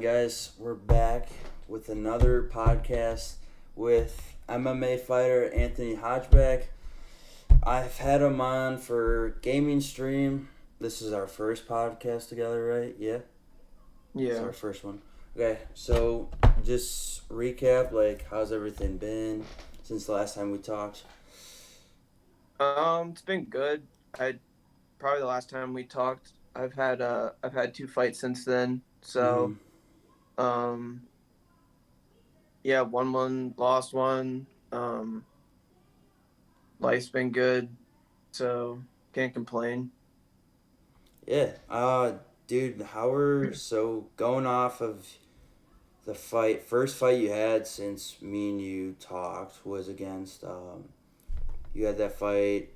Guys, we're back with another podcast with MMA fighter Anthony Hogeback. I've had him on for Gaming Stream. This is our first podcast together, right? Yeah, it's Yeah. our first one. Okay, so just recap, like, how's everything been since the last time we talked? It's been good. I Probably the last time we talked, I've had two fights since then. Mm-hmm. Um yeah, won one, lost one. Life's been good, so can't complain. Yeah, dude, so going off of the first fight you had since me and you talked was against, you had that fight,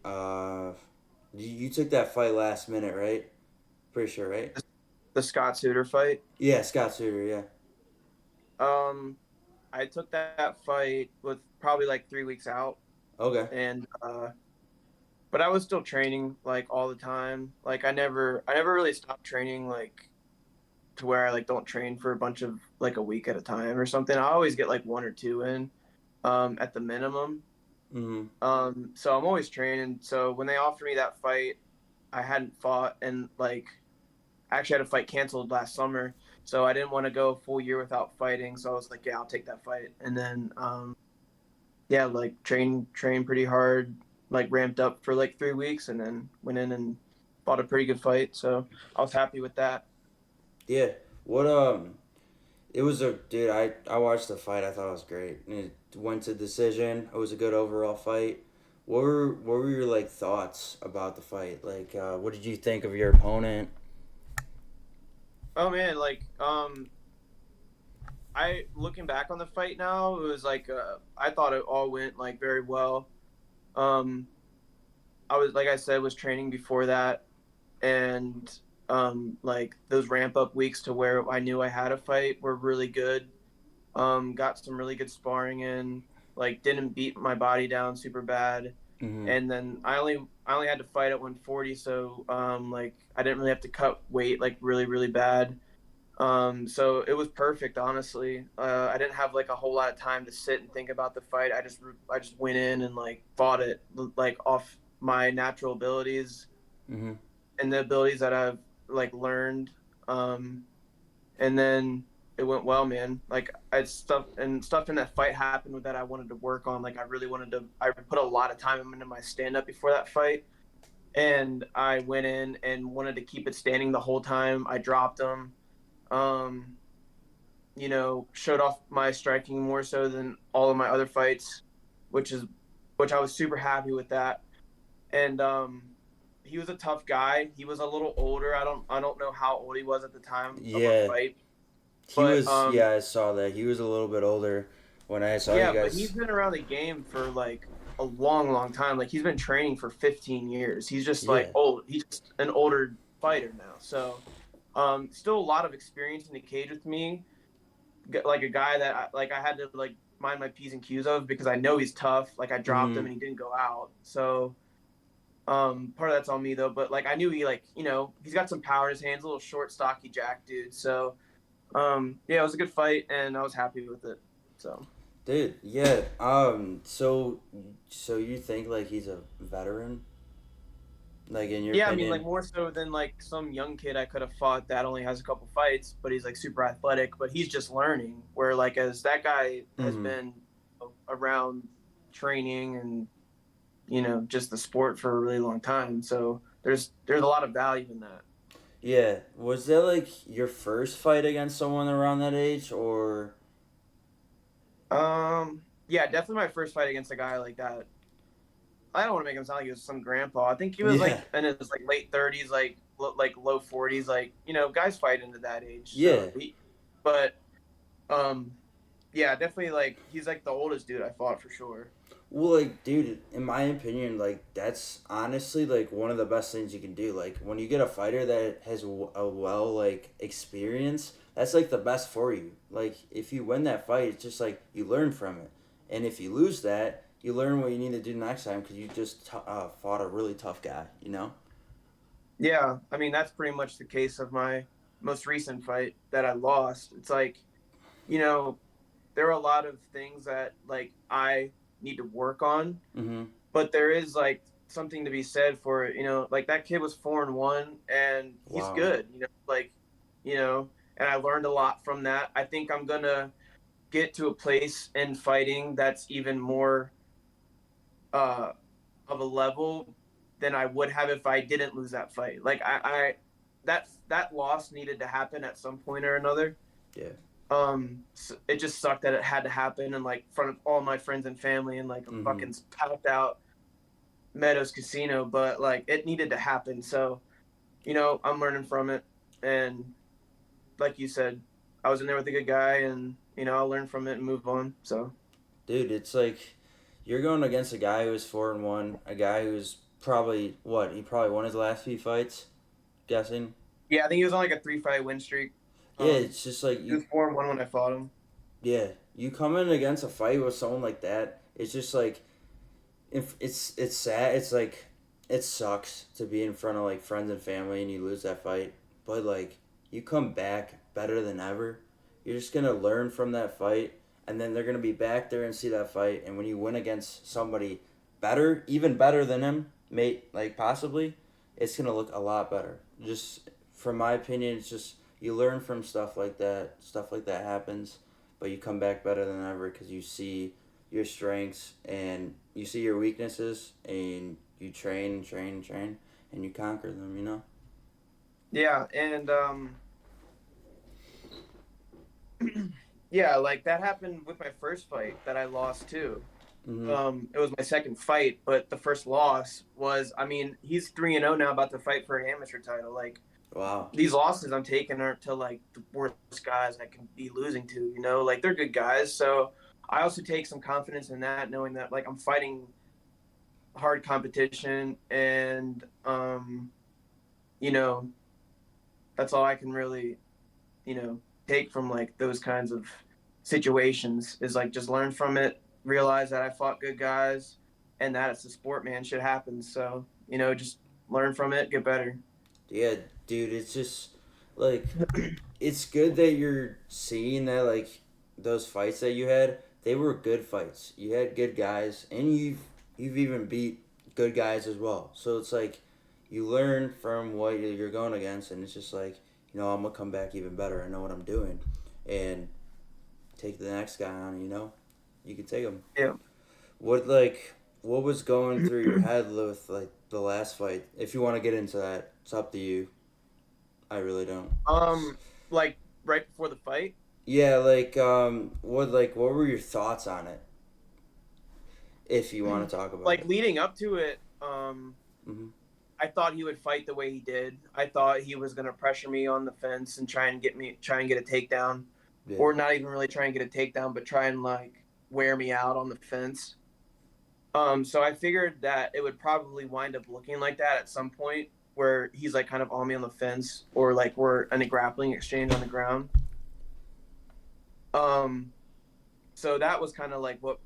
you took that fight last minute, right? Pretty sure, right? The Scott Suter fight. Yeah, Scott Suter, yeah. Um I took that fight with probably like 3 weeks out, Okay. and but I was still training like all the time. Like I never really stopped training, like to where I like don't train for a bunch of like a week at a time or something. I always get like one or two in at the minimum. Mm-hmm. So I'm always training. So when they offered me that fight, I hadn't fought, and like I actually had a fight canceled last summer. So I didn't want to go a full year without fighting. So I was like, yeah, I'll take that fight. And then yeah, like train pretty hard, like ramped up for like 3 weeks, and then went in and fought a pretty good fight. So I was happy with that. Yeah. What, it was a, dude, I watched the fight, I thought it was great. And it went to decision, it was a good overall fight. What were your, like, thoughts about the fight? Like, what did you think of your opponent? Oh man, like I looking back on the fight now, it was like I thought it all went like very well. Um, I was like I said was training before that, and like those ramp up weeks to where I knew I had a fight were really good. Got some really good sparring in. Like didn't beat my body down super bad, Mm-hmm. and then I only had to fight at 140, so like I didn't really have to cut weight like really bad. So it was perfect, honestly. I didn't have like a whole lot of time to sit and think about the fight. I just went in and like fought it like off my natural abilities Mm-hmm. and the abilities that I've like learned. Um, and then it went well, man. Like I stuff in that fight happened with that I wanted to work on. Like I really wanted to. I put a lot of time into my stand up before that fight, and I went in and wanted to keep it standing the whole time. I dropped them. Um, showed off my striking more so than all of my other fights, which is which I was super happy with that. And he was a tough guy. He was a little older. I don't know how old he was at the time of our Yeah, fight, he but was. Yeah, I saw that. He was a little bit older when I saw you yeah, but he's guys. been around the game for like a long time. Like he's been training for 15 years. He's just like Yeah. old. He's just an older fighter now. So still a lot of experience in the cage with me, like a guy that like I had to like mind my p's and q's of because I know he's tough. Like I dropped him Mm-hmm. and he didn't go out, so part of that's on me though. But like I knew he like he's got some power in his hands, a little short, stocky Jack dude. So yeah, it was a good fight and I was happy with it. So Dude, yeah. So you think like he's a veteran, like in your yeah, I mean like opinion? more so than like some young kid I could have fought that only has a couple fights, but he's like super athletic, but he's just learning. Where like as that guy has Mm-hmm. been around training and just the sport for a really long time. So there's a lot of value in that. Yeah. Was that like your first fight against someone around that age, or? Yeah, definitely my first fight against a guy like that. I don't want to make him sound like he was some grandpa. I think he was Yeah. like in his like late 30s, like low 40s, like guys fight into that age. Yeah. But um, yeah, definitely like he's like the oldest dude I fought for sure. Well, like, dude, in my opinion, like, that's honestly, like, one of the best things you can do. Like, when you get a fighter that has a well, like, experience, that's, like, the best for you. Like, if you win that fight, it's just, like, you learn from it. And if you lose that, you learn what you need to do next time because you just fought a really tough guy, you know? Yeah, I mean that's pretty much the case of my most recent fight that I lost, it's like, you know, there are a lot of things that like I need to work on, Mm-hmm. but there is like something to be said for it. Like that kid was 4-1, and he's Wow. good. You know, and I learned a lot from that. I think I'm gonna get to a place in fighting that's even more uh, of a level than I would have if I didn't lose that fight. Like that loss needed to happen at some point or another. Yeah. So it just sucked that it had to happen in like front of all my friends and family and like a Mm-hmm. fucking packed out Meadows Casino, but like it needed to happen. So, I'm learning from it. And like you said, I was in there with a good guy, and I'll learn from it and move on. So Dude, it's like you're going against a guy who's 4-1, a guy who's probably what? He probably won his last few fights, guessing. yeah, I think he was on like a 3-fight win streak. Yeah, it's just like He you. was 4-1 when I fought him. Yeah, you come in against a fight with someone like that. It's just like if it's sad. It's like it sucks to be in front of like friends and family and you lose that fight. But like you come back better than ever. You're just gonna learn from that fight, and then they're gonna be back there and see that fight. And when you win against somebody better, even better than him, mate, like possibly, it's gonna look a lot better. Just from my opinion, it's just you learn from stuff like that. Stuff like that happens, but you come back better than ever because you see your strengths and you see your weaknesses and you train and train and train and you conquer them, you know? Yeah, and yeah, like that happened with my first fight that I lost too. Mm-hmm. It was my second fight, but the first loss was, I mean, he's 3-0 now, about to fight for an amateur title. Like Wow. these losses I'm taking aren't to like the worst guys I can be losing to, like they're good guys. So I also take some confidence in that, knowing that like I'm fighting hard competition, and you know, that's all I can really, take from like those kinds of situations is like just learn from it, realize that I fought good guys, and that it's a sport, man. Shit happens. So, just learn from it, get better. Yeah, dude, it's just like it's good that you're seeing that like those fights that you had, they were good fights. You had good guys and you've even beat good guys as well. So it's like you learn from what you're going against and it's just like, I'm going to come back even better. I know what I'm doing and take the next guy on, You can take him. Yeah. What was going through your head with like the last fight? If you want to get into that, it's up to you. I really don't. Like right before the fight, Yeah, what were your thoughts on it? If you want to talk about like it. leading up to it, Mm-hmm. I thought he would fight the way he did. I thought he was going to pressure me on the fence and try and get a takedown, Yeah. or not even really try and get a takedown, but try and like wear me out on the fence. So I figured that it would probably wind up looking like that at some point, where he's like kind of on me on the fence, or like we're in a grappling exchange on the ground. Um, so that was kind of like what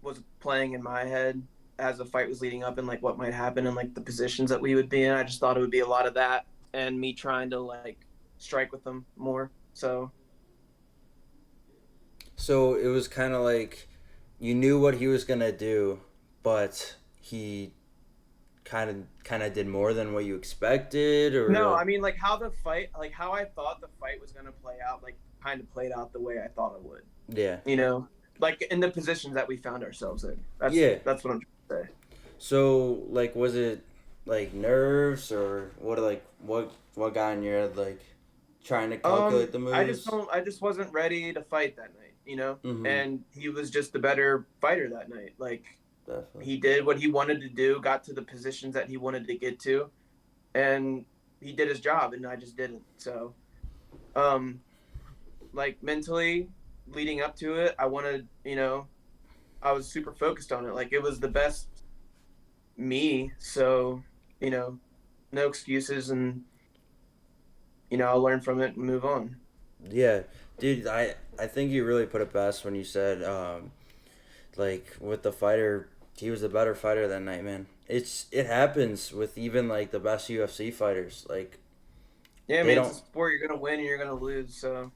was playing in my head as the fight was leading up, and like what might happen and like the positions that we would be in. I just thought it would be a lot of that and me trying to like strike with them more. So So it was kind of like you knew what he was gonna do, but he kind of did more than what you expected, or no, like I mean like how I thought the fight was gonna play out, like kind of played out the way I thought it would. yeah, You know, like in the positions that we found ourselves in. That's yeah. that's what I'm trying to say. So like, was it like nerves or what? Like what got in your head? Like trying to calculate the I just moves. don't. I just wasn't ready to fight that night. Mm-hmm. And he was just the better fighter that night. Like Definitely. he did what he wanted to do, got to the positions that he wanted to get to, and he did his job, and I just didn't. So, um, like mentally leading up to it, I wanted, I was super focused on it. Like it was the best me. So, you know, no excuses, and I'll learn from it and move on. Yeah, dude, I think you really put it best when you said like with the fighter, he was the better fighter that night, man. It happens with even like the best UFC fighters. Like Yeah, They man, it's a don't. sport. You're gonna win and you're gonna lose, so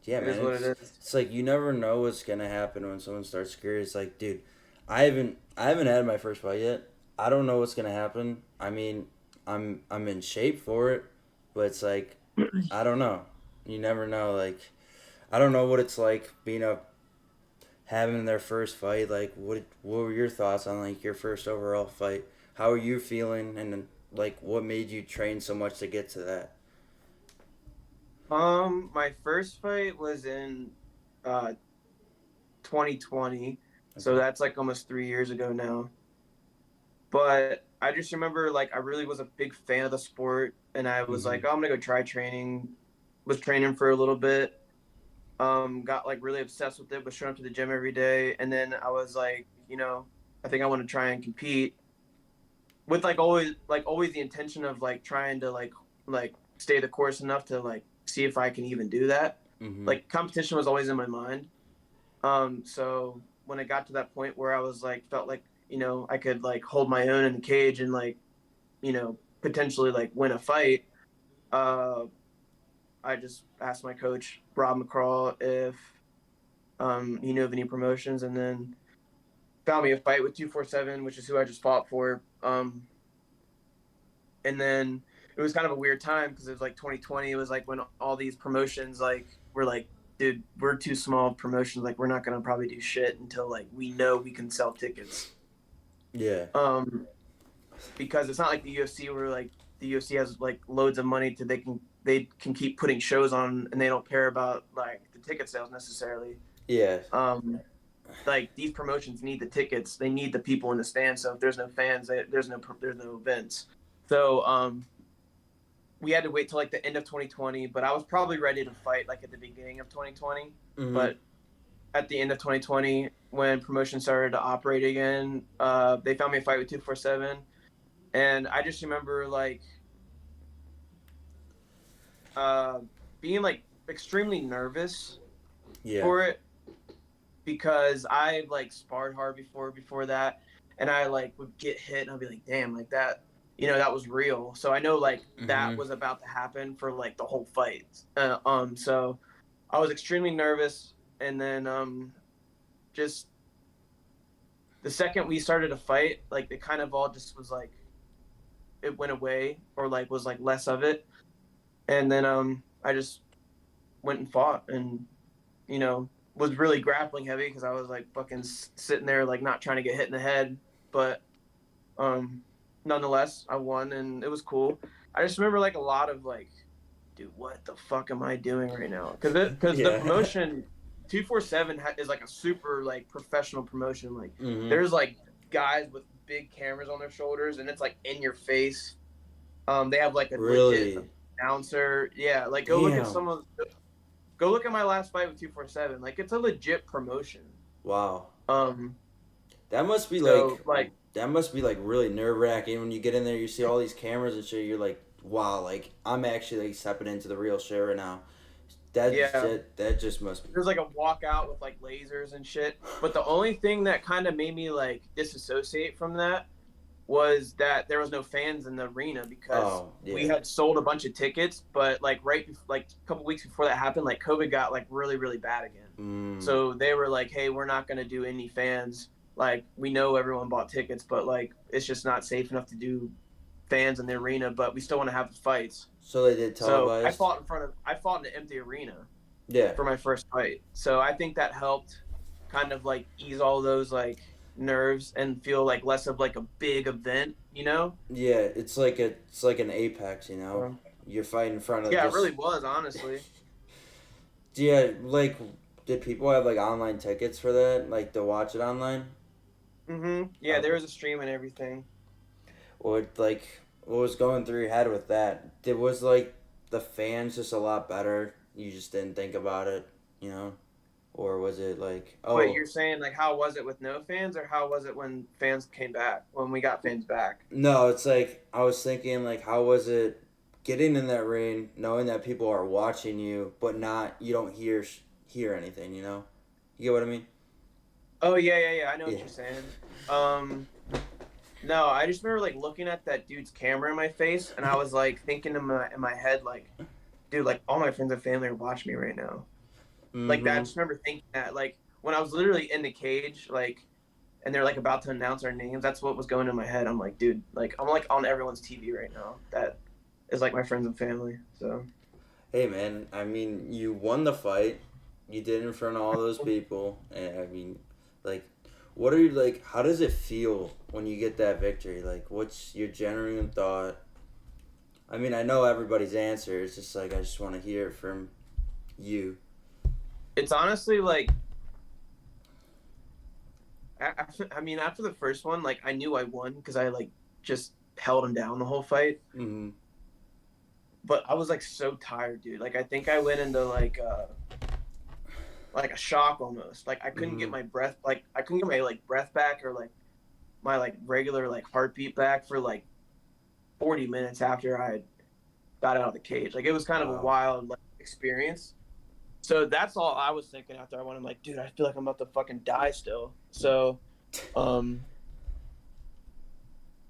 Yeah, it is man. what it is. It's like you never know what's gonna happen when someone starts scary. It's like, dude, I haven't had my first fight yet. I don't know what's gonna happen. I mean, I'm in shape for it, but it's like, I don't know. You never know. Like, I don't know what it's like being a having their first fight. Like, what were your thoughts on like your first overall fight? How are you feeling, and like what made you train so much to get to that? My first fight was in uh 2020, so Okay. that's like almost 3 years ago now. But I just remember like I really was a big fan of the sport, and I was Mm-hmm. like, oh, I'm gonna go try training. Was training for a little bit. Got like really obsessed with it. Was showing up to the gym every day, and then I was like, I think I want to try and compete with like always the intention of like trying to like stay the course enough to like see if I can even do that. Mm-hmm. Like competition was always in my mind. So when it got to that point where I was like felt like I could like hold my own in the cage and like potentially like win a fight, uh, I just asked my coach Rob McCraw if he knew of any promotions, and then found me a fight with 247, which is who I just fought for. And then it was kind of a weird time because it was like 2020. It was like when all these promotions like were like, dude, we're too small promotions. Like we're not gonna probably do shit until like we know we can sell tickets. Yeah. Um, because it's not like the UFC where like the UFC has like loads of money to they can keep putting shows on and they don't care about like the ticket sales necessarily. Yeah. Like these promotions need the tickets, they need the people in the stands. So if there's no fans, there's no events. So we had to wait till like the end of 2020, but I was probably ready to fight like at the beginning of 2020. Mm-hmm. But at the end of 2020, when promotion started to operate again, they found me a fight with 247, and I just remember like uh, being like extremely nervous Yeah. for it because I like sparred hard before that, and I like would get hit and I'd be like, damn, like that, that was real. So I know like that Mm-hmm. was about to happen for like the whole fight. So I was extremely nervous, and then just the second we started a fight, like it kind of all just was like it went away or like was like less of it, and then I just went and fought and was really grappling heavy because I was like fucking sitting there like not trying to get hit in the head, but um, nonetheless I won and it was cool. I just remember like a lot of like, dude, what the fuck am I doing right now? Because the Yeah. promotion 247 is like a super like professional promotion. Like Mm-hmm. there's like guys with big cameras on their shoulders and it's like in your face. They have like a legit Really? announcer. Yeah, like Damn. go look at my last fight with 247. Like it's a legit promotion. Wow. Um, That must be so like like really nerve wracking when you get in there. You see all these cameras and shit. You're like, wow, like I'm actually like stepping into the real shit right now. yeah, That just must be. there's like a walkout with like lasers and shit. But the only thing that kind of made me like disassociate from that was that there was no fans in the arena because Oh we yeah. had sold a bunch of tickets, but like like a couple weeks before that happened, like COVID got like really really bad again. Mm. So they were like, "Hey, we're not going to do any fans. Like we know everyone bought tickets, but like it's just not safe enough to do fans in the arena, but we still want to have the fights." So they did So televised. I fought in an empty arena Yeah. for my first fight. So I think that helped kind of like ease all those like nerves and feel like less of like a big event, you know? Yeah. It's like an apex. You know, Um, you're fighting in front of yeah, it really just. was, honestly. Yeah. Like, did people have like online tickets for that? Like to watch it online? Yeah, there Okay. was a stream and everything. What was going through your head with that? It was like the fans just a lot better. You just didn't think about it, you know, or was it like, Wait, oh you're saying like how was it with no fans or how was it when fans came back? When we got fans back? no? It's like I was thinking like, how was it getting in that ring, knowing that people are watching you, but not you don't hear anything, you know? You get what I mean? Oh yeah, yeah, yeah. I know what Yeah. you're saying. Um No, I just remember like looking at that dude's camera in my face, and I was like thinking in my head like, dude, like all my friends and family are watching me right now. Like that. I Mm-hmm. just remember thinking that like when I was literally in the cage, like, and they're like about to announce our names. That's what was going in my head. I'm like, dude, like I'm like on everyone's TV right now. That is like my friends and family. So Hey man, I mean, you won the fight. You did it in front of all those people, and I mean, like, what are you like? How does it feel when you get that victory? Like, what's your genuine thought? I mean, I know everybody's answer. It's just like I just want to hear it from you. it's honestly like, I mean, after the first one, like I knew I won because I like just held him down the whole fight. Mm-hmm. But I was like so tired, dude. Like I think I went into like a shock almost. Like I couldn't Mm-hmm. get my breath, like I couldn't get my like breath back or like my like regular like heartbeat back for like 40 minutes after I got out of the cage. Like it was kind of a Wow. wild like experience. So that's all I was thinking after I went. I'm like, dude, I feel like I'm about to fucking die still. So, um,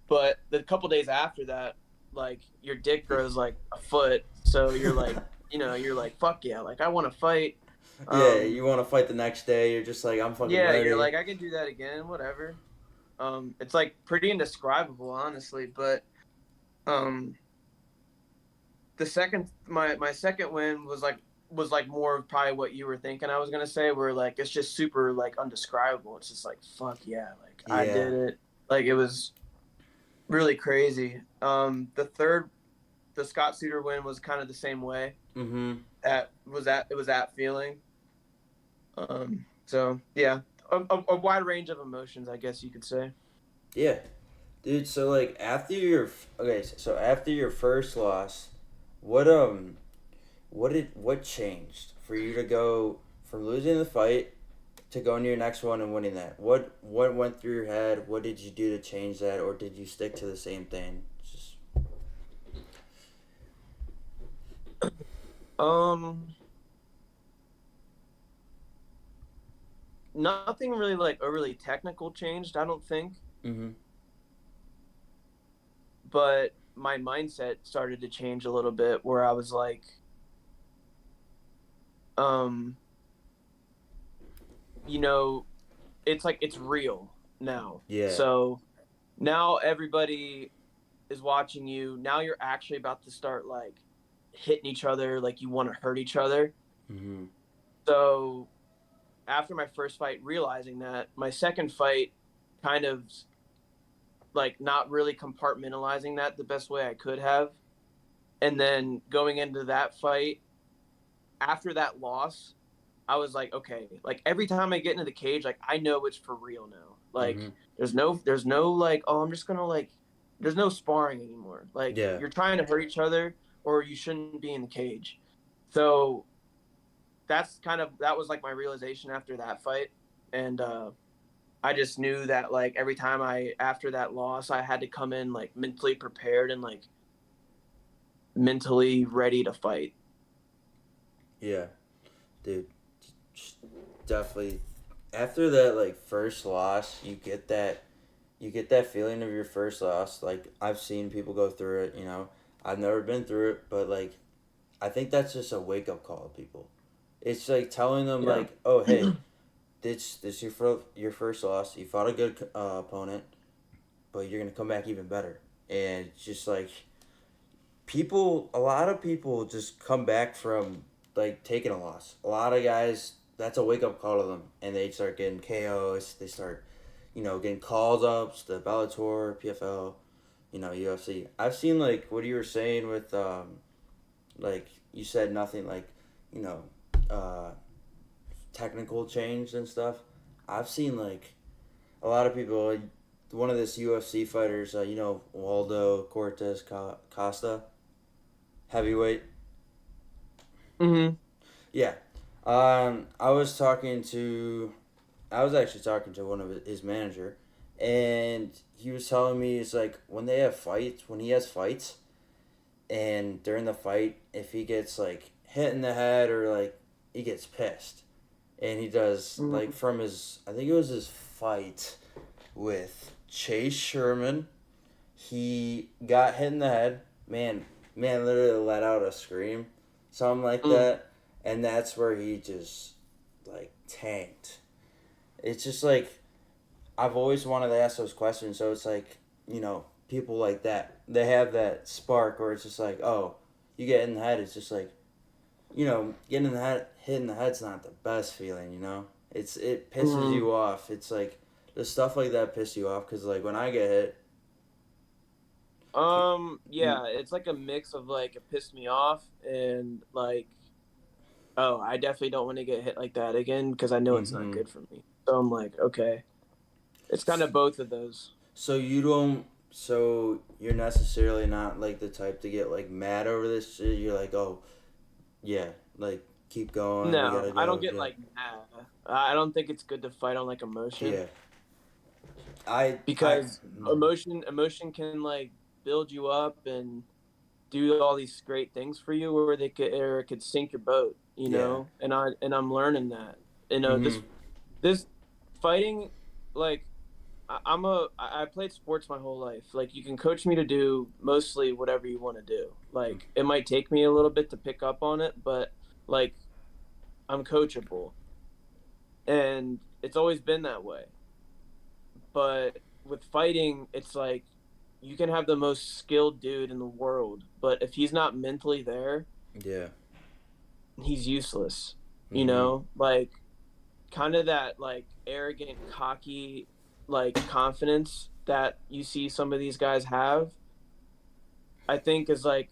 but the couple days after that, like your dick grows like a foot. So you're like, you're like, fuck yeah, like I want to fight. Yeah, Um, you want to fight the next day. You're just like, I'm fucking yeah, you're ready. like, I can do that again, whatever. It's like pretty indescribable, honestly. But um, my second win was like more of probably what you were thinking I was gonna say, where like it's just super like undescribable. It's just like fuck yeah, like I Yeah. did it. Like it was really crazy. The Scott Suiter win was kind of the same way. Mm-hmm. It was that feeling. So yeah, a wide range of emotions, I guess you could say. Yeah, dude. So like after your okay, so after your first loss, what what changed for you to go from losing the fight to going to your next one and winning that? What went through your head? What did you do to change that, or did you stick to the same thing? Just Um, Nothing really like overly technical changed, I don't think, mm-hmm. but my mindset started to change a little bit where I was like, um, you know, it's like it's real now. Yeah. So now everybody is watching you. Now you're actually about to start like hitting each other, like you want to hurt each other. Mm-hmm. So after my first fight, realizing that, my second fight kind of like not really compartmentalizing that the best way I could have. And then going into that fight, after that loss, I was like, okay, like every time I get into the cage, like I know it's for real now. Like Mm-hmm. there's no like, oh, I'm just gonna like, there's no sparring anymore. Like Yeah. you're trying to hurt each other, or you shouldn't be in the cage. So that was like my realization after that fight, and I just knew that like every time I after that loss, I had to come in like mentally prepared and like mentally ready to fight. Yeah, dude. Definitely. After that, like first loss, you get that feeling of your first loss. Like I've seen people go through it. You know, I've never been through it, but like I think that's just a wake up call to people. It's like telling them Yeah. like, oh hey, this your first loss. You fought a good opponent, but you're gonna come back even better. And it's just like a lot of people just come back from like taking a loss. A lot of guys, that's a wake up call to them, and they start getting KOs. They start, getting calls ups to Bellator, PFL, UFC. I've seen like what you were saying with like you said nothing like, you know, uh, technical change and stuff. I've seen like a lot of people. Like, one of this UFC fighters, Waldo Cortez Costa, heavyweight. Mm-hmm. Yeah. I was talking to, I was actually talking to one of his manager, and he was telling me it's like when he has fights, and during the fight, if he gets like hit in the head or like he gets pissed, and he does like Mm-hmm. from his, I think it was his fight with Chase Sherman. He got hit in the head. Man, literally let out a scream, something like Mm. that, and that's where he just like tanked. It's just like I've always wanted to ask those questions. So it's like people like that, they have that spark where it's just like, oh, you get in the head. It's just like getting in the head, hit in the head's not the best feeling. It pisses Mm. you off. It's like the stuff like that piss you off because like when I get hit. Yeah, it's like a mix of like it pissed me off and like, oh, I definitely don't want to get hit like that again because I know it's not Mm-hmm. good for me. So I'm like, okay, it's kind of both of those. So you don't. So you're necessarily not like the type to get like mad over this shit. You're like, oh yeah, like keep going. We No, gotta I don't go. get Yeah, like mad. I don't think it's good to fight on like emotion yeah. I. because Mhm. emotion can like build you up and do all these great things for you, or it could sink your boat, Yeah. And I'm learning that, Mm-hmm. this fighting, like I played sports my whole life. Like you can coach me to do mostly whatever you want to do. Like it might take me a little bit to pick up on it, but like I'm coachable, and it's always been that way. But with fighting, it's like you can have the most skilled dude in the world, but if he's not mentally there, Yeah. he's useless. Mm-hmm. Like kind of that like arrogant, cocky, like confidence that you see some of these guys have, I think is like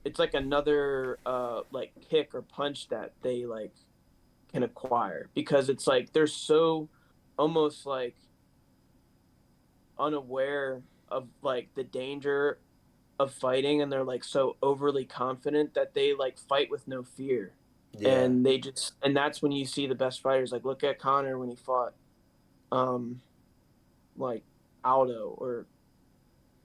it's like another like kick or punch that they like can acquire because it's like they're so almost like unaware of like the danger of fighting, and they're like so overly confident that they like fight with no fear. Yeah. And that's when you see the best fighters, like look at Connor when he fought um like Aldo, or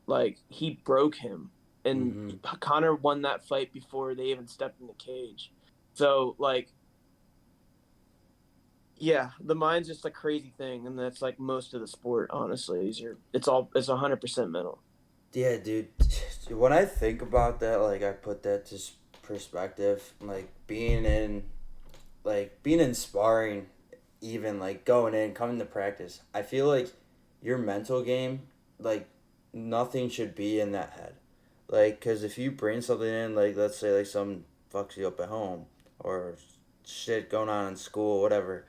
like he broke him, and Mm-hmm. Connor won that fight before they even stepped in the cage. So like, yeah, the mind's just a crazy thing, and that's like most of the sport. Honestly, it's 100% mental. Yeah, dude. When I think about that, like I put that to perspective, like being in sparring, even like going in, coming to practice. I feel like your mental game, like nothing should be in that head, like because if you bring something in, like let's say like some fucks you up at home or shit going on in school, whatever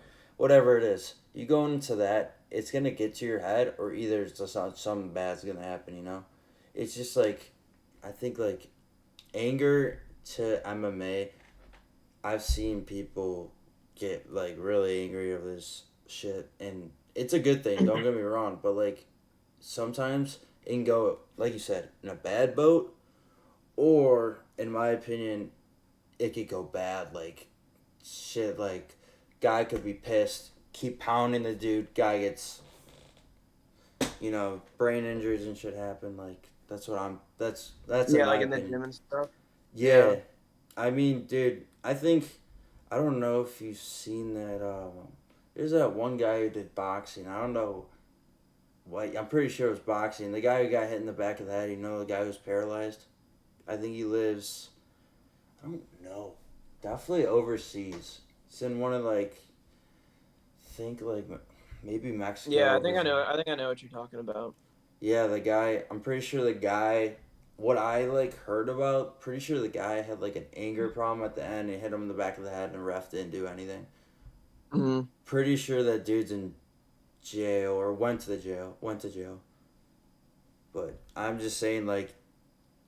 it is, you go into that, it's gonna get to your head, or either it's just something bad's gonna happen. It's just like, I think like anger to MMA. I've seen people get like really angry over this shit, and it's a good thing. Don't get me wrong, but like sometimes it can go like you said in a bad boat, or in my opinion, it could go bad. Like shit, like guy could be pissed, keep pounding the dude, guy gets brain injuries and shit happen. Like that's in Yeah, my like in the opinion. gym and stuff. Yeah. Yeah, I mean, dude, I don't know if you've seen that. There's that one guy who did boxing. I don't know what. I'm pretty sure it was boxing. The guy who got hit in the back of the head. The guy who's paralyzed. I think he lives. I don't know. Definitely overseas. It's in one of like, think like maybe Yeah, Mexico I or think I know. something. I think I know what you're talking about. Yeah, the guy. I'm pretty sure the guy. What I like heard about, pretty sure the guy had like an anger problem at the end and hit him in the back of the head, and the ref didn't do anything. Hmm. Pretty sure that dude's in jail or went to jail. But I'm just saying, like,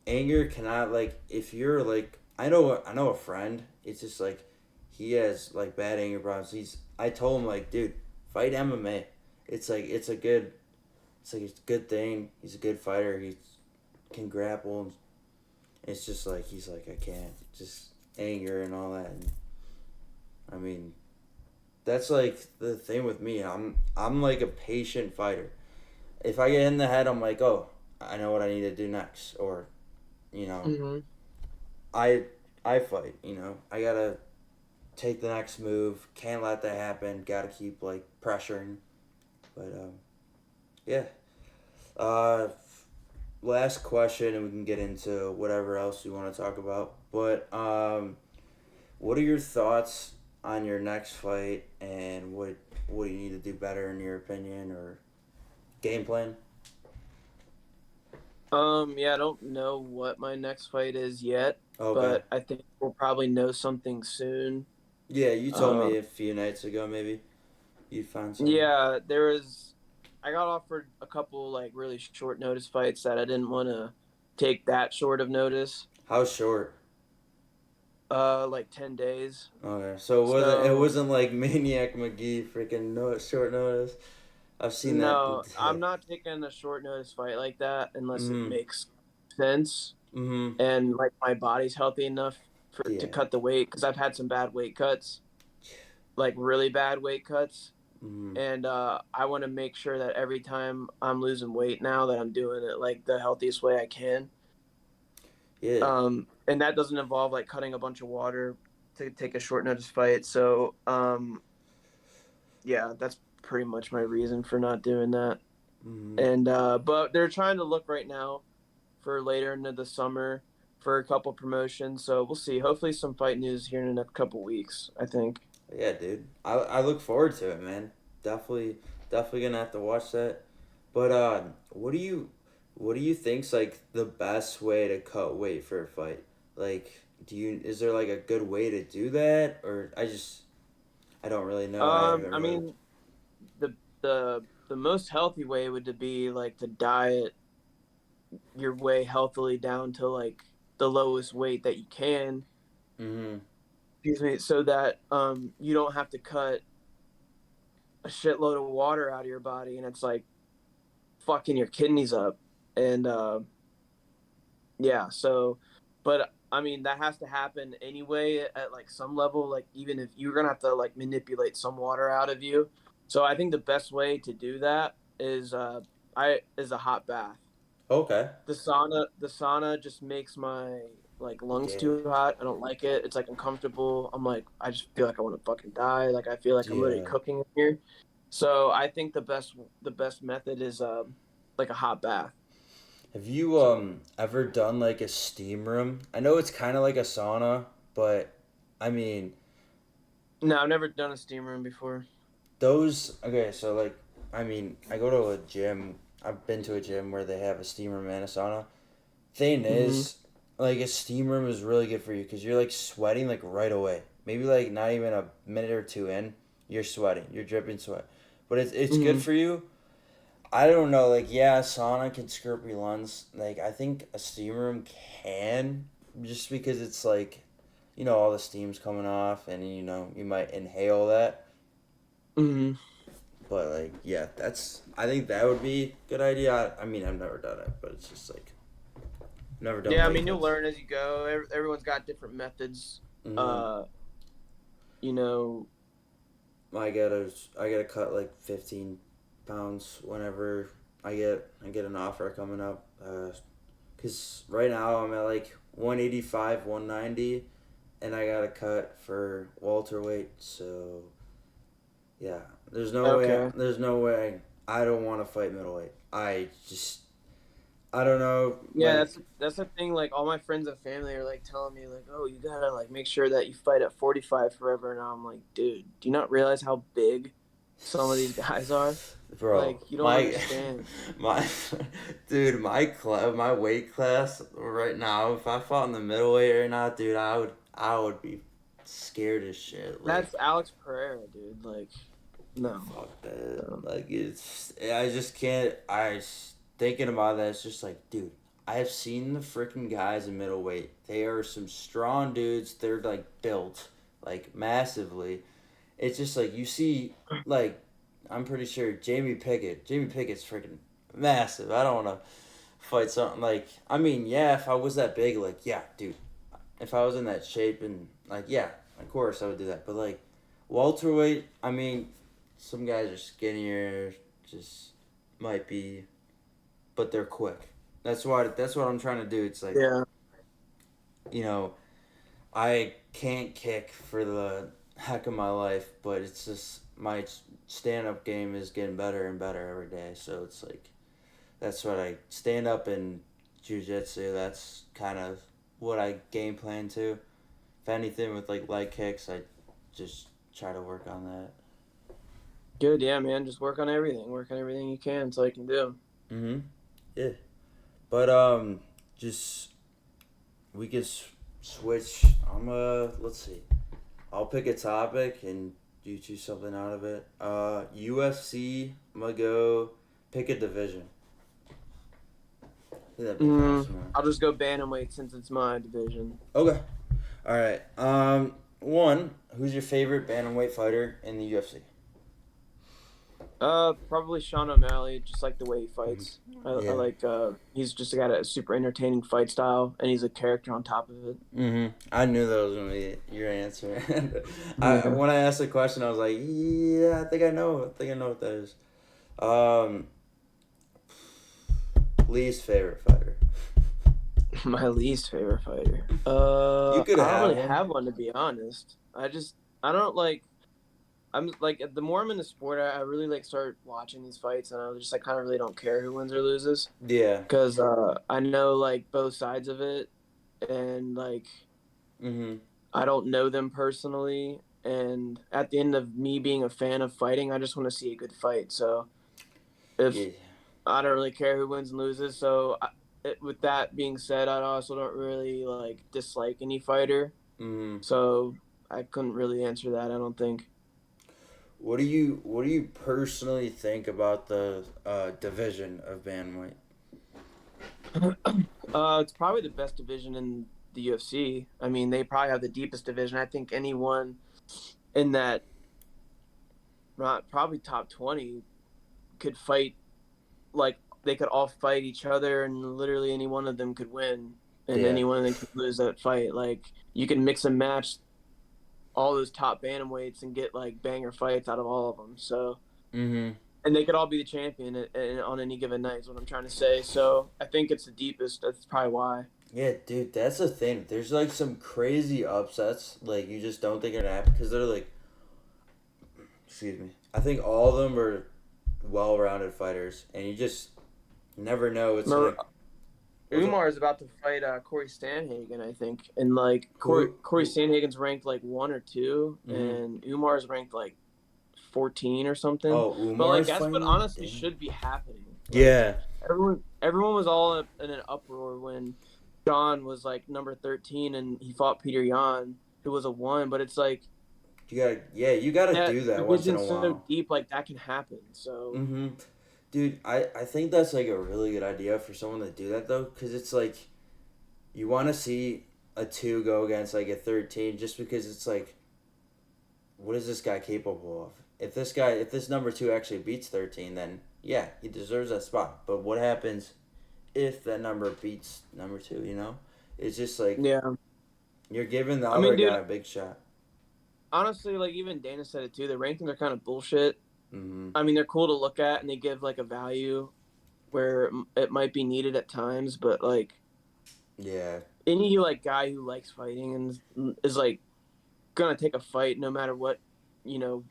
anger cannot, like, if you're like, I know a friend. It's just like he has like bad anger problems. I told him like, dude, fight MMA. It's like it's a good thing. He's a good fighter. He can grapple. It's just like he's like, I can't, just anger and all that. And, I mean, that's like the thing with me. I'm like a patient fighter. If I get in the head, I'm like, oh, I know what I need to do next, or you know, Hmm. I I fight. I gotta take the next move. Can't let that happen. Gotta keep like pressuring. But yeah, Uh, last question, and we can get into whatever else you want to talk about. But what are your thoughts on your next fight, and what do you need to do better in your opinion, or game plan? Yeah, I don't know what my next fight is yet, Okay. but I think we'll probably know something soon. Yeah, you told Uh, me a few nights ago maybe you found something. yeah, I got offered a couple like really short notice fights that I didn't want to take that short of notice. How short? Like 10 days. Okay, so it So, wasn't like Maniac McGee freaking no short notice. I've seen that. no, I'm not taking a short notice fight like that unless it Mm. makes sense Mm. and like my body's healthy enough to Yeah. cut the weight because I've had some bad weight cuts, like really bad weight cuts. Mm. And I want to make sure that every time I'm losing weight now that I'm doing it like the healthiest way I can. Yeah. And that doesn't involve like cutting a bunch of water to take a short notice fight. So yeah, that's pretty much my reason for not doing that. Mm. And but they're trying to look right now for later into the summer for a couple promotions. So we'll see. Hopefully some fight news here in the next couple weeks, I think. Yeah, dude. I look forward to it, man. Definitely, definitely gonna have to watch that. But what do you think's like the best way to cut weight for a fight? Like, is there like a good way to do that, or I don't really know. I haven't I really. mean the most healthy way would to be like to diet your way healthily down to like the lowest weight that you can. Mm-hmm. Excuse me, so that you don't have to cut a shitload of water out of your body and it's like fucking your kidneys up. And yeah, so but I mean that has to happen anyway at like some level, like even if you're gonna have to like manipulate some water out of you. So I think the best way to do that is a hot bath. Okay. The sauna just makes my like lungs Yeah. too hot. I don't like it. It's like uncomfortable. I'm like I just feel like I want to fucking die. Like I feel like I'm literally Yeah. cooking in here. So I think the best method is like a hot bath. Have you So ever done like a steam room? I know it's kind of like a sauna, but I mean no, I've never done a steam room before. those. Okay, so like I mean I go to a gym. I've been to a gym where they have a steam room and a sauna. Thing Hmm. is, like a steam room is really good for you because you're like sweating like right away. Maybe like not even a minute or two in, you're sweating. You're dripping sweat, but it's good Hmm. for you. I don't know, like yeah, sauna can screw up your lungs. Like I think a steam room can, just because it's like, all the steam's coming off, and you might inhale that. Hmm. But like yeah, I think that would be a good idea. I mean I've never done it, but it's just like never done Yeah, I weight mean you'll cuts. learn as you go. Everyone's got different methods. Mm-hmm. Uh, you know, I gotta cut like 15 pounds whenever I get an offer coming up. Cause right now I'm at like 185, 190, and I gotta cut for welterweight. So yeah, okay. there's no way I don't want to fight middleweight. I don't know, Yeah, like that's the thing. Like all my friends and family are like telling me, like, "Oh, you gotta like make sure that you fight at 45 forever." And I'm like, "Dude, do you not realize how big some of these guys are? bro, Like, you don't my understand." my dude, my weight class right now. If I fought in the middleweight right now, dude, I would be scared as shit. Like, That's Alex Pereira, dude. Like, no. fuck that. Um, Like, I just can't. Thinking about that, it's just like, dude, I have seen the freaking guys in middleweight. They are some strong dudes. They're like built like massively. It's just like you see, like I'm pretty sure Jamie Pickett. Jamie Pickett's freaking massive. I don't want to fight something like. I mean, yeah, if I was that big, like, yeah, dude. If I was in that shape and like, yeah, of course I would do that. But like, welterweight, I mean, some guys are skinnier, just might be, but they're quick. That's what I'm trying to do. It's like, yeah. you know, I can't kick for the heck of my life, but it's just my stand up game is getting better and better every day. So it's like That's what I stand up in jiu-jitsu. That's kind of what I game plan to. If anything with like leg kicks, I just try to work on that. Good, yeah, man. Just work on everything. Work on everything you can so you can do. Mm-hmm. Yeah. But just we could switch. Let's see. I'll pick a topic and you choose something out of it. UFC. I'm gonna go pick a division. I think that'd be kind of smart. I'll just go bantamweight since it's my division. Okay. All right. One. Who's your favorite bantamweight fighter in the UFC? Probably Sean O'Malley, just like the way he fights. I Yeah. like he's just got a super entertaining fight style, and he's a character on top of it. I knew that was gonna be your answer. I Yeah. when I asked the question, I was like, yeah, I think I know. I think I know what that is. Um, least favorite fighter. My least favorite fighter. You could I don't have really one. have one to be honest. I don't like. I'm like the more I'm in the sport, I really like start watching these fights, and I just like kind of really don't care who wins or loses Yeah. because I know like both sides of it, and like Mhm. I don't know them personally. And at the end of me being a fan of fighting, I just want to see a good fight. So if Yeah. I don't really care who wins and loses, with that being said, I also don't really like dislike any fighter. Mhm. So I couldn't really answer that. I don't think. What do you personally think about the division of bantamweight? It's probably the best division in the UFC. I mean, they probably have the deepest division. I think anyone in that probably top 20 could fight like they could all fight each other and literally any one of them could win and Yeah. any one of them could lose that fight. Like you can mix and match all those top bantamweights and get like banger fights out of all of them. So Mhm. and they could all be the champion on any given night is what I'm trying to say. So I think it's the deepest. That's probably why. Yeah, dude, that's the thing. There's like some crazy upsets like you just don't think are gonna happen because they're like, excuse me. I think all of them are well-rounded fighters, and you just never know it's gonna. Remember, What's it? Umar is about to fight Corey Stanhagen, I think, and like Who? Corey Stanhagen's ranked like 1 or 2, Mm-hmm. and Umar's ranked like 14 or something. Oh, But like Umar's that's what fighting him. honestly Dang. should be happening. Like Yeah. everyone was all in an uproar when John was like number 13 and he fought Peter Yan, who was a 1. But it's like you gotta that do that once in a division's so while. deep, like that can happen. So Mm-hmm. Dude, I think that's like a really good idea for someone to do that though, because it's like you want to see a two go against like a 13 just because it's like, what is this guy capable of? If this number two actually beats 13, then yeah, he deserves that spot. But what happens if that number beats number two? It's just like yeah, you're giving the I mean, other dude, guy a big shot. honestly, like even Dana said it too. The rankings are kind of bullshit. Mm-hmm. I mean, they're cool to look at and they give like a value where it might be needed at times, but like Yeah. any like guy who likes fighting and is like gonna take a fight no matter what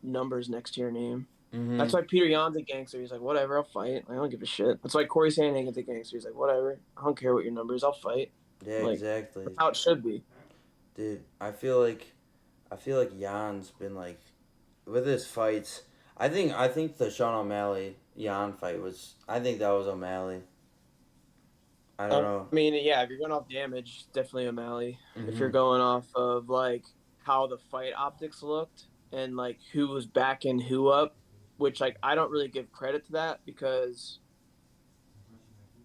numbers next to your name. That's Mm-hmm. why Peter Yan's a gangster. He's like, whatever, I'll fight. I don't give a shit. That's why Corey Sandhagen's a gangster. He's like, whatever, I don't care what your numbers, I'll fight. Yeah. Like Exactly. that's how it should be. Dude, I feel like Jan's been like with his fights. I think the Sean O'Malley Jan fight was. I think that was O'Malley. I don't I know. mean, yeah, if you're going off damage, definitely O'Malley. If you're Mm-hmm. going off of like how the fight optics looked and like who was backing who up, which like I don't really give credit to that because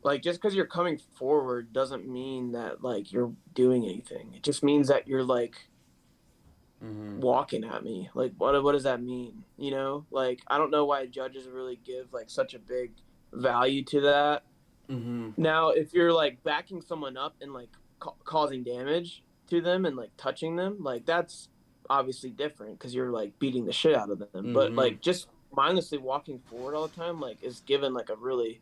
like just because you're coming forward doesn't mean that like you're doing anything. It just means that you're like Mm-hmm. walking at me. Like what does that mean? Like I don't know why judges really give like such a big value to that. Mm-hmm. Now, if you're like backing someone up and like causing damage to them and like touching them, like that's obviously different because you're like beating the shit out of them. But Mm-hmm. like just mindlessly walking forward all the time, like is given like a really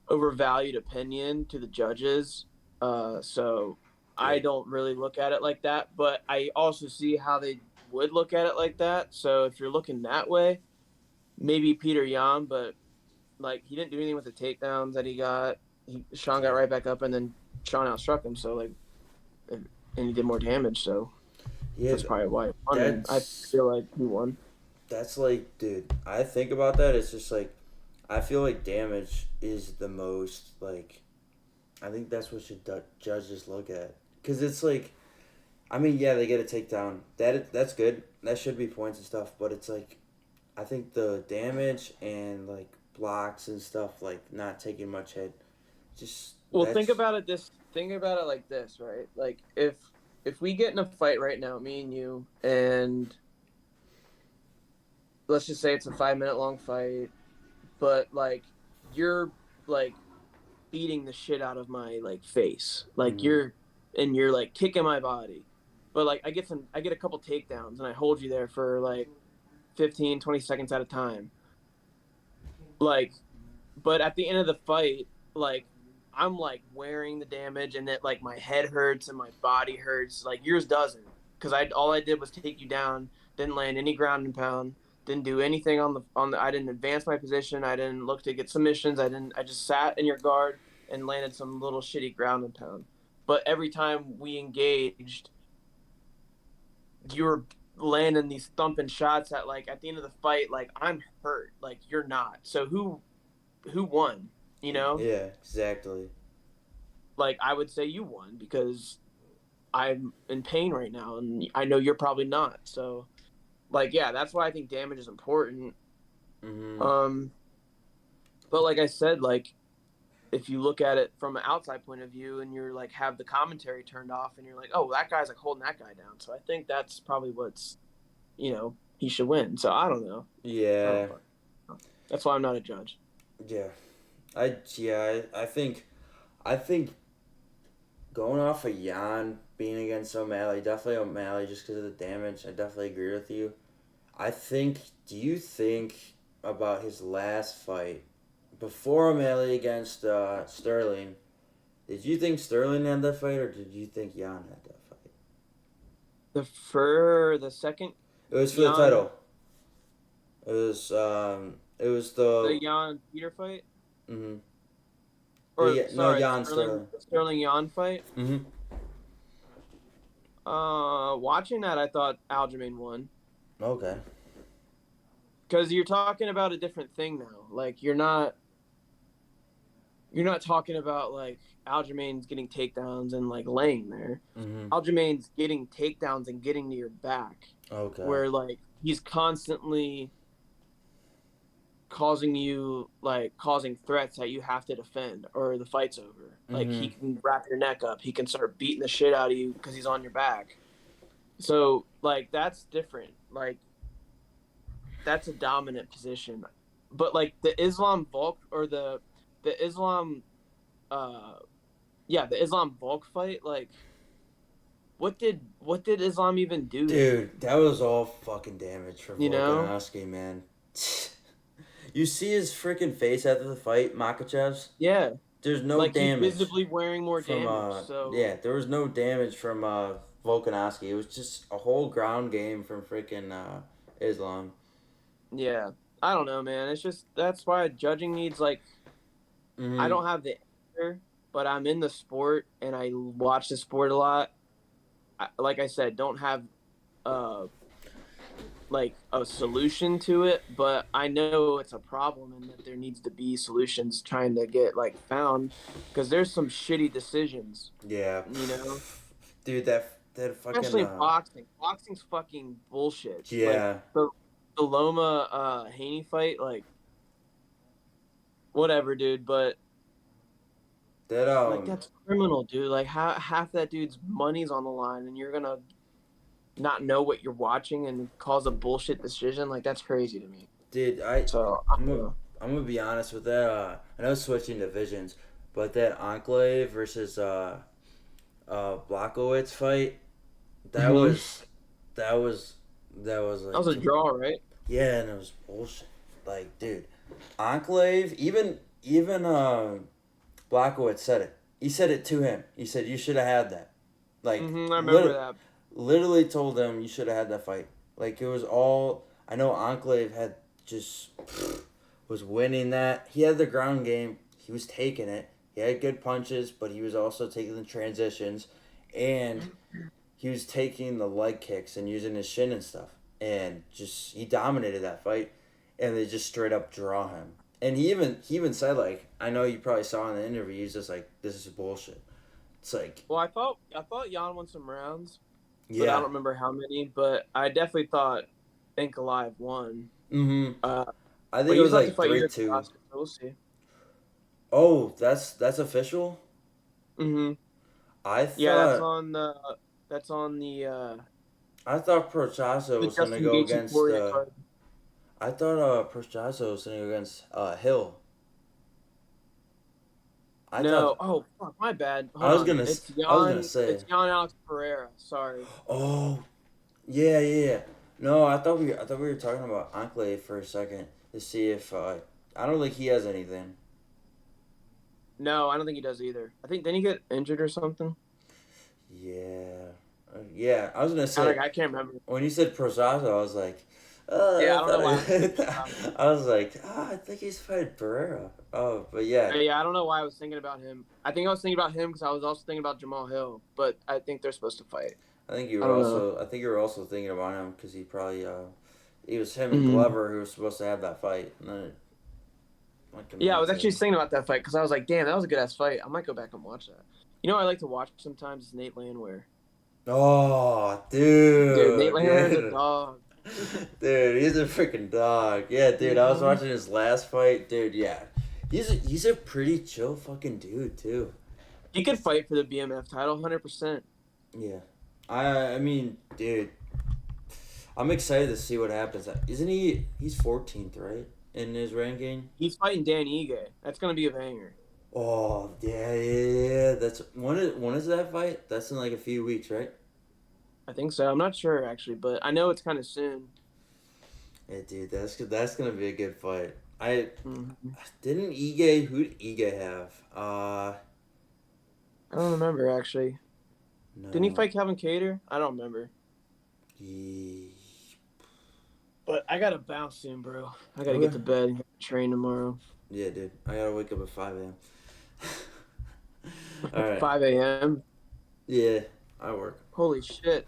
overvalued opinion to the judges. So I Yeah. don't really look at it like that, but I also see how they would look at it like that. So if you're looking that way, maybe Peter Yan, but like he didn't do anything with the takedowns that he got. Sean got right back up, and then Sean outstruck him. So like, and he did more damage. So Yeah, that's probably why he won. And I that's feel like he won. that's like, dude. I think about that. It's just like, I feel like damage is the most like. I think that's what should judges look at, because it's like, I mean, yeah, they get a takedown. That's good. That should be points and stuff. But it's like, I think the damage and like blocks and stuff, like not taking much hit, just Well, that's. think about it like this, right? Like if we get in a fight right now, me and you, and let's just say it's a 5 minute long fight, but like you're like beating the shit out of my like face, like Mm, you're like kicking my body, but like I get a couple takedowns and I hold you there for like 15, 20 seconds at a time, like, but at the end of the fight, like I'm like wearing the damage and it like my head hurts and my body hurts. Like yours doesn't, because I all I did was take you down, didn't land any ground and pound, didn't do anything on the. I didn't advance my position. I didn't look to get submissions. I didn't. I just sat in your guard and landed some little shitty ground and pound. But every time we engaged, you were landing these thumping shots at like at the end of the fight. Like I'm hurt. Like you're not. So who won? You know, yeah, exactly. like I would say you won because I'm in pain right now, and I know you're probably not. So, like, yeah, that's why I think damage is important. Mm-hmm. Um, but like I said, like if you look at it from an outside point of view, and you're like have the commentary turned off, and you're like, oh, that guy's like holding that guy down. So I think that's probably what's he should win. So I don't know. I don't Yeah, fucking know. That's why I'm not a judge. yeah. I think going off of Jan being against O'Malley, definitely O'Malley just because of the damage. I definitely agree with you. I think. Do you think about his last fight before O'Malley against Sterling? Did you think Sterling had that fight, or did you think Jan had that fight? The second It was for the Jan title. It was it was the the Jan Peter fight, mm-hmm. or No, sorry, Jan Sterling. the Sterling Jan fight. Mm-hmm. Watching that, I thought Aljamain won Okay. because you're talking about a different thing now. Like you're not talking about like Aljamain's getting takedowns and like laying there. Mm-hmm. Aljamain's getting takedowns and getting to your back, Okay. where like he's constantly causing threats that you have to defend or the fight's over. Like Mm-hmm. he can wrap your neck up, he can start beating the shit out of you because he's on your back. So like that's different. Like that's a dominant position. But like the Islam Volk or the Islam uh the Islam Volk fight, like what did Islam even do there? Dude, that was all fucking damage for You know? Volkanovski, man. You see his freaking face after the fight, Makachev's? Yeah. There's no Like he's damage visibly wearing more from damage. So yeah, there was no damage from Volkanovski. It was just a whole ground game from freaking Islam. yeah. I don't know, man. It's just that's why judging needs like I Mm-hmm. don't have the answer, but I'm in the sport and I watch the sport a lot. Like I said, don't have uh like a solution to it, but I know it's a problem and that there needs to be solutions trying to get like found because there's some shitty decisions, Yeah. you know, Dude, that fucking especially in boxing. Boxing's fucking bullshit. Like yeah. the Loma Haney fight, like whatever, dude, but That like that's criminal, dude. Like half that dude's money's on the line and you're gonna not know what you're watching and cause a bullshit decision, like that's crazy to me. dude, I So I I'm don't gonna know. I'm gonna be honest with that. I know switching divisions, but that Enclave versus Blockowitz fight, that Mm-hmm. was that was that was That like was a draw, right? yeah, and it was bullshit. Like, dude, Enclave, even Blockowitz said it. He said it to him. He said you should have had that. Like, Mm-hmm. I remember that. literally told him you should have had that fight. Like, it was all. I know Enclave had just was winning that. He had the ground game. He was taking it. He had good punches, but he was also taking the transitions, and he was taking the leg kicks and using his shin and stuff. And just he dominated that fight, and they just straight up draw him. And he even said like, I know you probably saw in the interview. He's just like, this is bullshit. It's like, Well, I thought Jan won some rounds, but I don't yeah, remember how many. But I definitely thought Ankalaev won. mm-hmm. Uh, I but think it he's was about to like fight 3-2. Oscar, so we'll see. Oh, that's official. Mm-hmm. I Yeah, thought that's on I thought Prochaska the was gonna Justin go Gaethje against. Poirier card. I thought Prochaska was gonna go against Hill. I No, thought oh fuck, my bad. I Hold was on, gonna it's I was gonna Jan. say. It's Jan Alex Pereira. Sorry. Oh, yeah, yeah, yeah. No, I thought we were talking about Enclave for a second to see if I don't think he has anything. No, I don't think he does either. I think then he get injured or something. Yeah, yeah. I was gonna I say don't. I can't remember. when you said Prochaska, I was like, Yeah, I I don't know why I was thinking thought about. I was like, I think he's fighting Pereira. Oh, but yeah, Yeah, I don't know why I was thinking about him. I think I was thinking about him because I was also thinking about Jamal Hill, but I think they're supposed to fight. I don't know. I think you were also thinking about him because he probably it was him and Mm-hmm. Glover who was supposed to have that fight, and then it went Yeah, I was commanded. actually thinking about that fight because I was like, damn, that was a good ass fight. I might go back and watch that. You know, what I like to watch sometimes is Nate Landwehr. Oh, Dude, Nate dude, Landwehr is a dude, dog. dude, he's a freaking dog. Yeah, dude, I was Mm-hmm. watching his last fight, dude. Yeah, he's a pretty chill fucking dude too. He could fight for the BMF title, 100%. Yeah, I mean, dude, I'm excited to see what happens. Isn't he? He's 14th, right, in his ranking. He's fighting Dan Ige. That's gonna be a banger. Oh yeah, yeah, yeah. That's when is that fight? That's in like a few weeks, right? I think so. I'm not sure actually, but I know it's kind of soon. Yeah, dude, that's gonna be a good fight. I Mm-hmm. didn't Ige. Who did Ige have? I don't remember actually. Didn't he No. fight Calvin Cater? I don't remember. Ye- But I gotta bounce soon, bro. I gotta get Okay. to bed and train tomorrow. Yeah, dude. I gotta wake up at 5 a.m. All right. 5 a.m. Yeah, I work. Holy shit!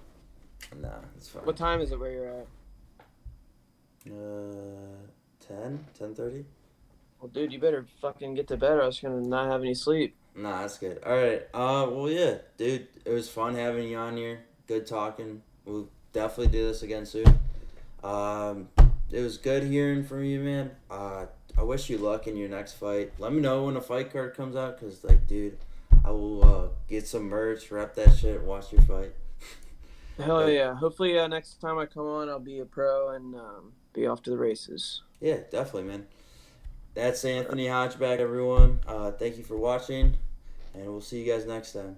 Nah, it's fine. What time is it where you're at? 10:30. Well, dude, you better fucking get to bed, or else you're gonna not have any sleep. Nah, that's good. All right. Well, yeah, dude. It was fun having you on here. Good talking. We'll definitely do this again soon. Um, it was good hearing from you, man. I wish you luck in your next fight. Let me know when the fight card comes out, cause like, dude, I will get some merch, wrap that shit, watch your fight. Hell But yeah! Hopefully, next time I come on, I'll be a pro and be off to the races. yeah, definitely, man. That's Anthony Hogeback, everyone. Thank you for watching, and we'll see you guys next time.